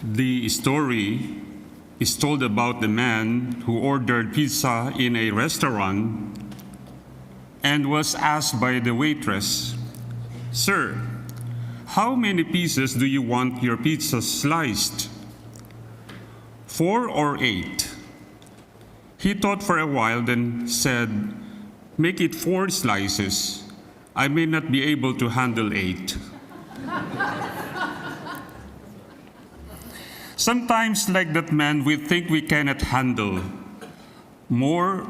The story is told about the man who ordered pizza in a restaurant and was asked by the waitress, "Sir, how many pieces do you want your pizza sliced? 4 or 8? He thought for a while, then said, "Make it 4 slices. I may not be able to handle 8. Sometimes, like that man, we think we cannot handle more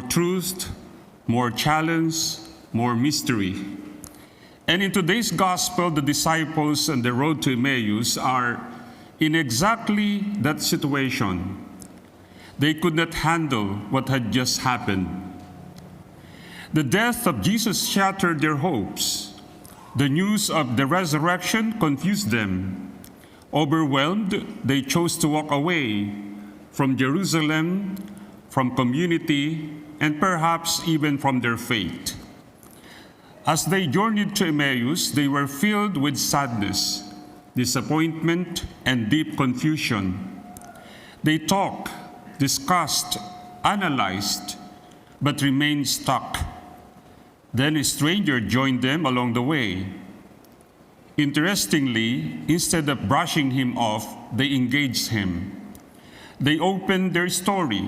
truth, more challenge, more mystery. And in today's gospel, the disciples on the road to Emmaus are in exactly that situation. They could not handle what had just happened. The death of Jesus shattered their hopes. The news of the resurrection confused them. Overwhelmed, they chose to walk away from Jerusalem, from community, and perhaps even from their faith. As they journeyed to Emmaus, they were filled with sadness, disappointment, and deep confusion. They talked, discussed, analyzed, but remained stuck. Then a stranger joined them along the way. Interestingly, instead of brushing him off, they engaged him. They opened their story,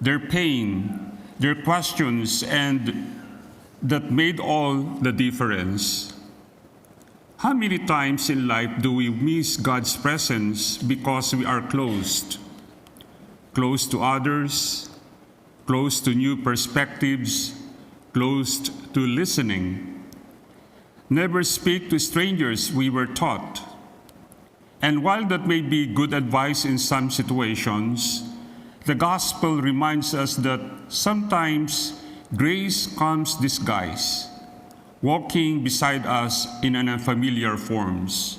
their pain, their questions, and that made all the difference. How many times in life do we miss God's presence because we are closed? Close to others, close to new perspectives, closed to listening. Never speak to strangers, we were taught. And while that may be good advice in some situations, the gospel reminds us that sometimes grace comes disguised, walking beside us in unfamiliar forms.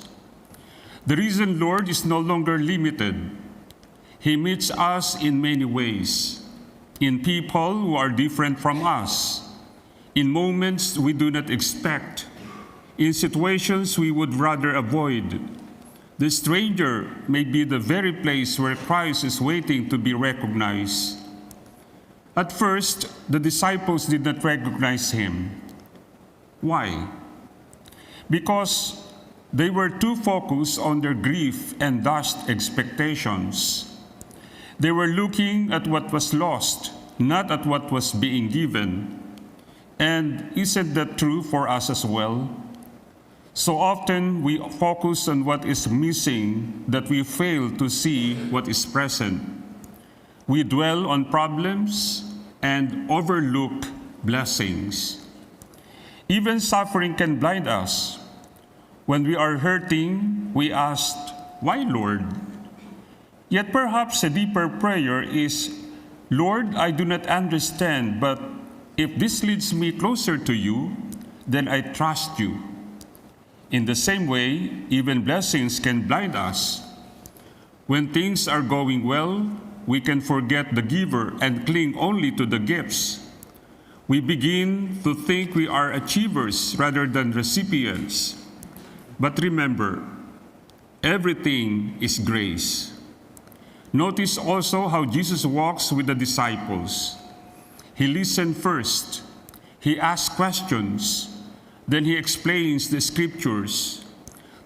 The risen Lord is no longer limited. He meets us in many ways, in people who are different from us, in moments we do not expect, in situations we would rather avoid. The stranger may be the very place where Christ is waiting to be recognized. At first, the disciples did not recognize him. Why? Because they were too focused on their grief and dashed expectations. They were looking at what was lost, not at what was being given. And isn't that true for us as well? So often we focus on what is missing that we fail to see what is present. We dwell on problems and overlook blessings. Even suffering can blind us. When we are hurting, we ask, "Why, Lord?" Yet perhaps a deeper prayer is, "Lord, I do not understand, but if this leads me closer to you, then I trust you." In the same way, even blessings can blind us. When things are going well, we can forget the giver and cling only to the gifts. We begin to think we are achievers rather than recipients. But remember, everything is grace. Notice also how Jesus walks with the disciples. He listened first. He asked questions. Then he explains the scriptures.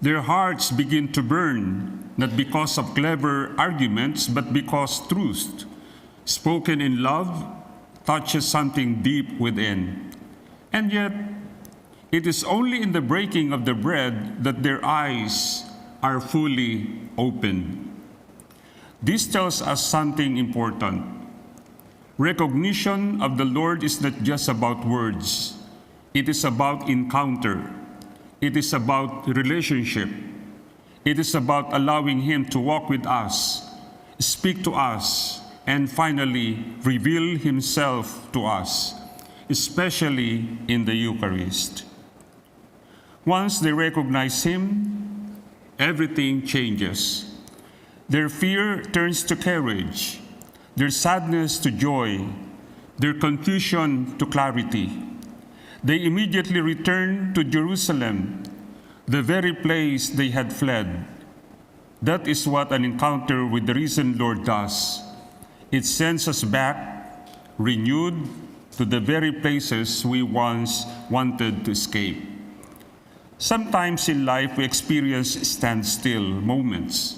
Their hearts begin to burn, not because of clever arguments, but because truth, spoken in love, touches something deep within. And yet, it is only in the breaking of the bread that their eyes are fully opened. This tells us something important. Recognition of the Lord is not just about words. It is about encounter. It is about relationship. It is about allowing Him to walk with us, speak to us, and finally reveal Himself to us, especially in the Eucharist. Once they recognize Him, everything changes. Their fear turns to courage, their sadness to joy, their confusion to clarity. They immediately returned to Jerusalem, the very place they had fled. That is what an encounter with the risen Lord does. It sends us back, renewed, to the very places we once wanted to escape. Sometimes in life we experience standstill moments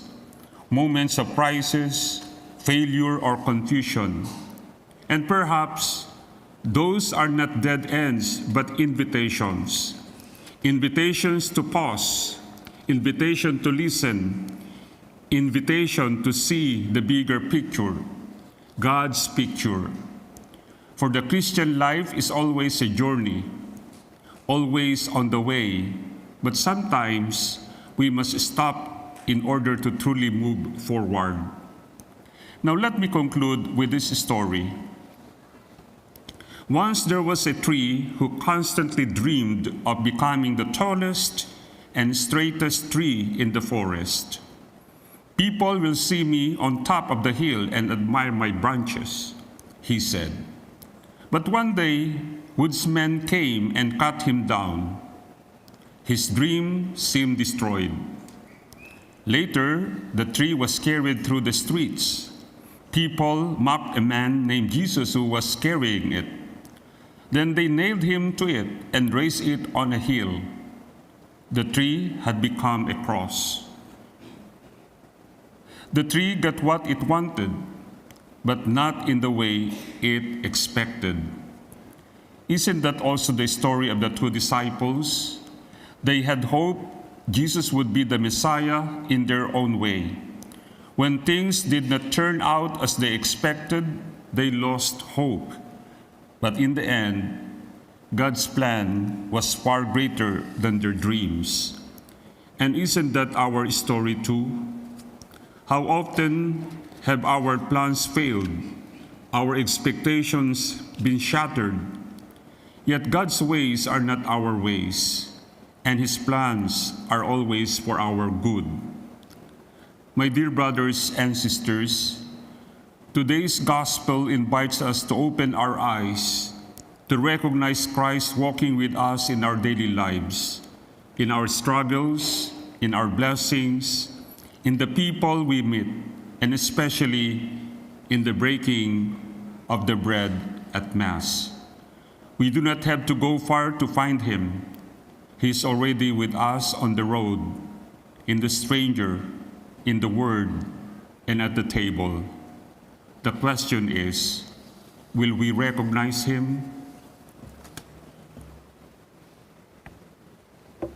of crisis, failure, or confusion. And perhaps those are not dead ends, but invitations. Invitations to pause, invitation to listen, invitation to see the bigger picture, God's picture. For the Christian life is always a journey, always on the way, but sometimes we must stop in order to truly move forward. Now let me conclude with this story. Once there was a tree who constantly dreamed of becoming the tallest and straightest tree in the forest. People will see me on top of the hill and admire my branches, he said. But one day, woodsmen came and cut him down. His dream seemed destroyed. Later, the tree was carried through the streets. People mocked a man named Jesus who was carrying it. Then they nailed him to it and raised it on a hill. The tree had become a cross. The tree got what it wanted, but not in the way it expected. Isn't that also the story of the two disciples? They had hoped Jesus would be the Messiah in their own way. When things did not turn out as they expected, they lost hope. But in the end, God's plan was far greater than their dreams. And isn't that our story too? How often have our plans failed, our expectations been shattered? Yet God's ways are not our ways, and His plans are always for our good. My dear brothers and sisters, today's gospel invites us to open our eyes, to recognize Christ walking with us in our daily lives, in our struggles, in our blessings, in the people we meet, and especially in the breaking of the bread at Mass. We do not have to go far to find Him. He is already with us on the road, in the stranger, in the Word, and at the table. The question is, will we recognize Him?